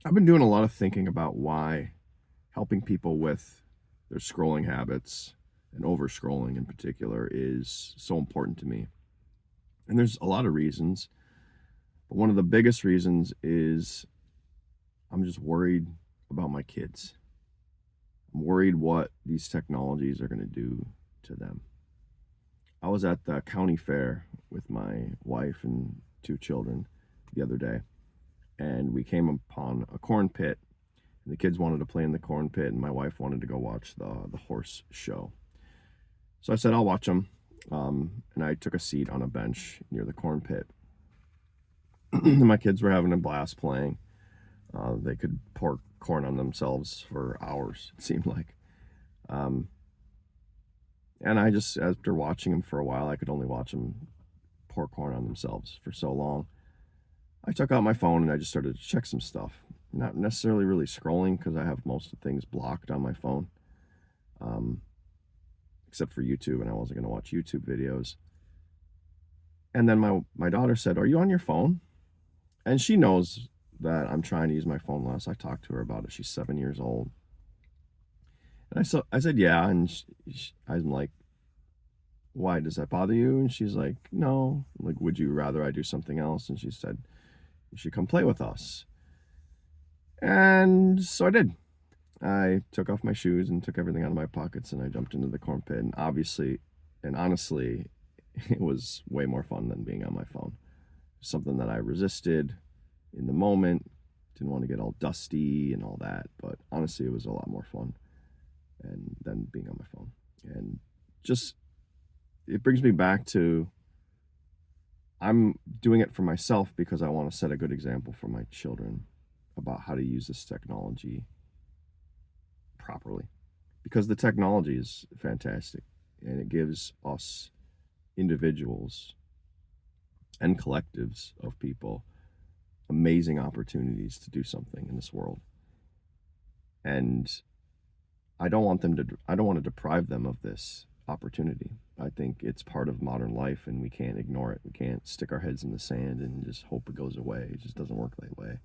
I've been doing a lot of thinking about why helping people with their scrolling habits and overscrolling in particular is so important to me. And there's a lot of reasons, but one of the biggest reasons is I'm just worried about my kids. I'm worried what these technologies are going to do to them. I was at the county fair with my wife and two children the other day, and we came upon a corn pit. And the kids wanted to play in the corn pit, and my wife wanted to go watch the horse show. So I said, I'll watch them. And I took a seat on a bench near the corn pit. My kids were having a blast playing. They could pour corn on themselves for hours, it seemed like. Um, and I just, after watching them for a while, I could only watch them pour corn on themselves for so long. I took out my phone and I just started to check some stuff. Not necessarily really scrolling because I have most of the things blocked on my phone, um, except for YouTube, and I wasn't going to watch YouTube videos. And then my daughter said, "Are you on your phone?" And she knows that I'm trying to use my phone less. I talked to her about it. She's 7 years old. And I said, "Yeah." And I'm like, "Why? Does that bother you?" And she's like, "No." I'm like, "Would you rather I do something else?" And she said, "You should come play with us." And so I did. I took off my shoes and took everything out of my pockets and I jumped into the corn pit. And obviously, and honestly, it was way more fun than being on my phone. Something that I resisted in the moment, didn't want to get all dusty and all that. But honestly, it was a lot more fun than being on my phone. And just, it brings me back to I'm doing it for myself because I want to set a good example for my children about how to use this technology properly, because the technology is fantastic and it gives us individuals and collectives of people amazing opportunities to do something in this world. And I don't want to deprive them of this opportunity. I think it's part of modern life and we can't ignore it. We can't stick our heads in the sand and just hope it goes away. It just doesn't work that way.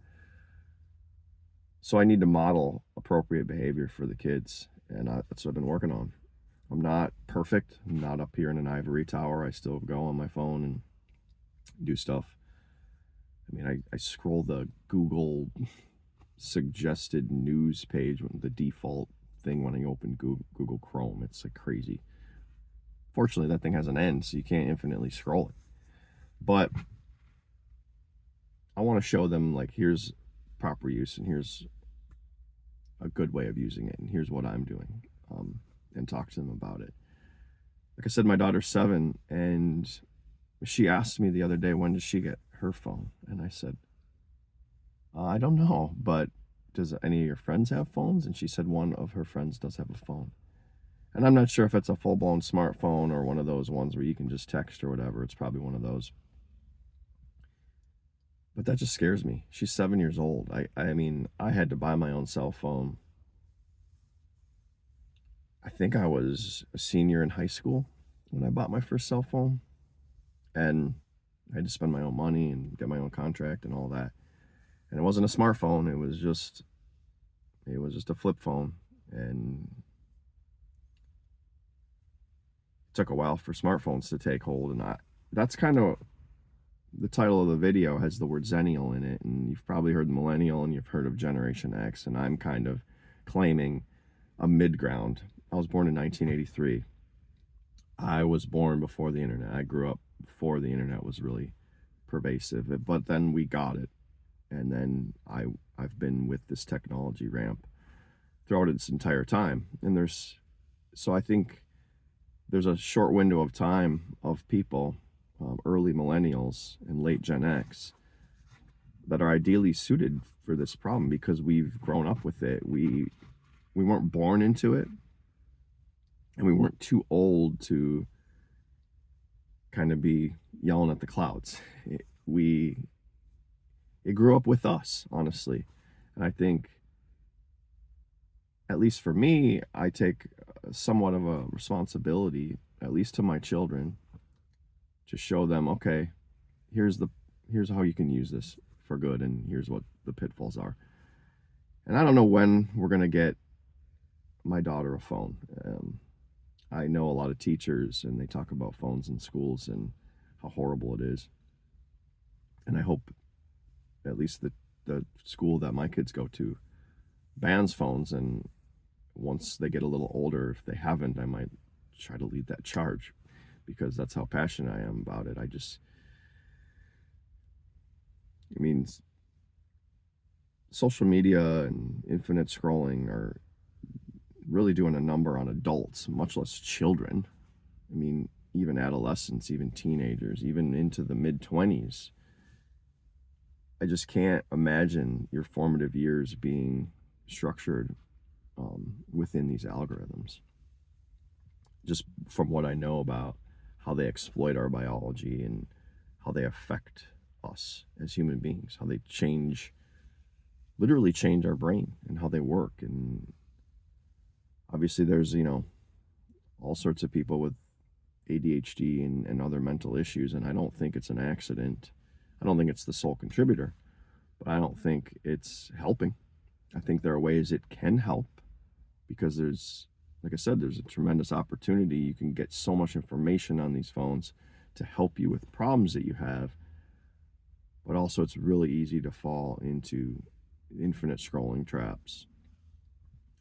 So I need to model appropriate behavior for the kids, and that's what I've been working on. I'm not perfect. I'm not up here in an ivory tower. I still go on my phone and do stuff. I mean, I scroll the Google suggested news page, the default thing when I open Google Chrome. It's like crazy. Fortunately, that thing has an end, so you can't infinitely scroll it. But I want to show them, like, here's proper use and here's a good way of using it and here's what I'm doing, and talk to them about it. Like I said, my daughter's 7 and she asked me the other day, when does she get her phone? And I said, I don't know, but does any of your friends have phones? And she said one of her friends does have a phone. And I'm not sure if it's a full-blown smartphone or one of those ones where you can just text or whatever. It's probably one of those. But that just scares me. She's 7 years old. I mean, I had to buy my own cell phone. I think I was a senior in high school when I bought my first cell phone. And I had to spend my own money and get my own contract and all that. And it wasn't a smartphone. It was just a flip phone. And it took a while for smartphones to take hold. And that's kind of the title of the video has the word Xennial in it. And you've probably heard millennial and you've heard of Generation X. And I'm kind of claiming a mid-ground. I was born in 1983. I was born before the internet. I grew up before the internet was really pervasive, but then we got it. And then I've been with this technology ramp throughout its entire time. And so I think there's a short window of time of people, early millennials and late Gen X, that are ideally suited for this problem because we've grown up with it. We weren't born into it, and we weren't too old to kind of be yelling at the clouds. It grew up with us, honestly. And I think, at least for me, I take somewhat of a responsibility, at least to my children, to show them, okay, here's how you can use this for good, and here's what the pitfalls are. And I don't know when we're going to get my daughter a phone. I know a lot of teachers, and they talk about phones in schools and how horrible it is. And I hope at least the school that my kids go to bans phones. And once they get a little older, if they haven't, I might try to lead that charge, because that's how passionate I am about it. I mean, social media and infinite scrolling are really doing a number on adults, much less children. I mean, even adolescents, even teenagers, even into the mid-20s. I just can't imagine your formative years being structured within these algorithms. Just from what I know about how they exploit our biology and how they affect us as human beings, how they literally change our brain and how they work. And obviously there's, all sorts of people with ADHD and other mental issues, and I don't think it's an accident. I don't think it's the sole contributor, but I don't think it's helping. I think there are ways it can help, because like I said, there's a tremendous opportunity. You can get so much information on these phones to help you with problems that you have, but also it's really easy to fall into infinite scrolling traps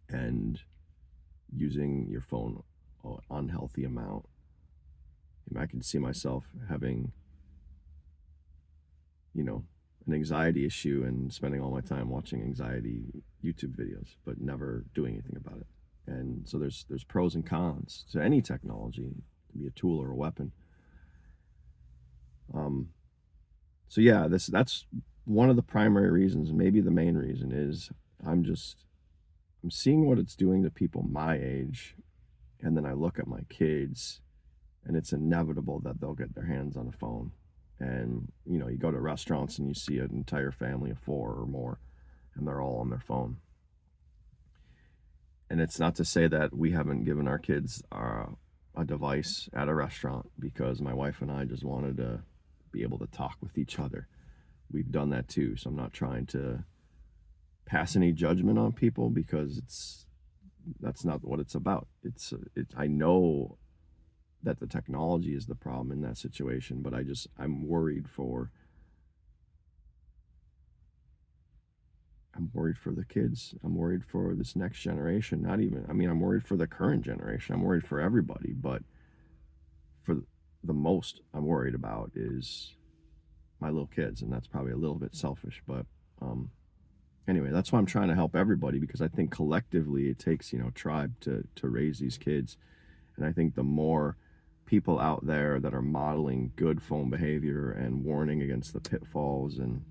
and using your phone an unhealthy amount. I can see myself having, an anxiety issue and spending all my time watching anxiety YouTube videos, but never doing anything about it. And so there's pros and cons to any technology. It can be a tool or a weapon. So yeah, that's one of the primary reasons, maybe the main reason, is I'm seeing what it's doing to people my age, and then I look at my kids, and it's inevitable that they'll get their hands on a phone. And you go to restaurants and you see an entire family of 4 or more, and they're all on their phone. And it's not to say that we haven't given our kids a device at a restaurant because my wife and I just wanted to be able to talk with each other. We've done that too. So I'm not trying to pass any judgment on people, because that's not what it's about. I know that the technology is the problem in that situation, but I'm worried for the kids. I'm worried for this next generation. I'm worried for the current generation. I'm worried for everybody, but for the most I'm worried about is my little kids, and that's probably a little bit selfish, but anyway, that's why I'm trying to help everybody, because I think collectively it takes, tribe to raise these kids. And I think the more people out there that are modeling good phone behavior and warning against the pitfalls and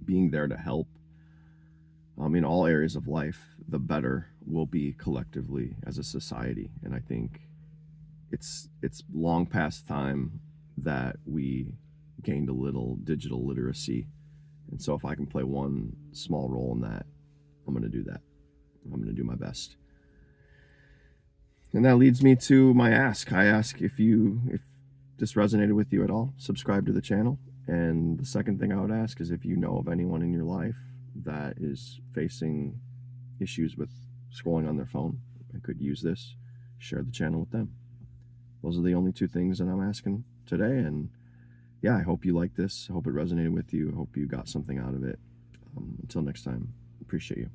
being there to help in all areas of life, the better we'll be collectively as a society. And I think it's long past time that we gained a little digital literacy. And so if I can play one small role in that, I'm going to do that. I'm going to do my best. And that leads me to my ask. I ask if this resonated with you at all, subscribe to the channel. And the second thing I would ask is if you know of anyone in your life that is facing issues with scrolling on their phone and could use this, share the channel with them. Those are the only 2 things that I'm asking today. And yeah, I hope you like this. I hope it resonated with you. I hope you got something out of it. Until next time, appreciate you.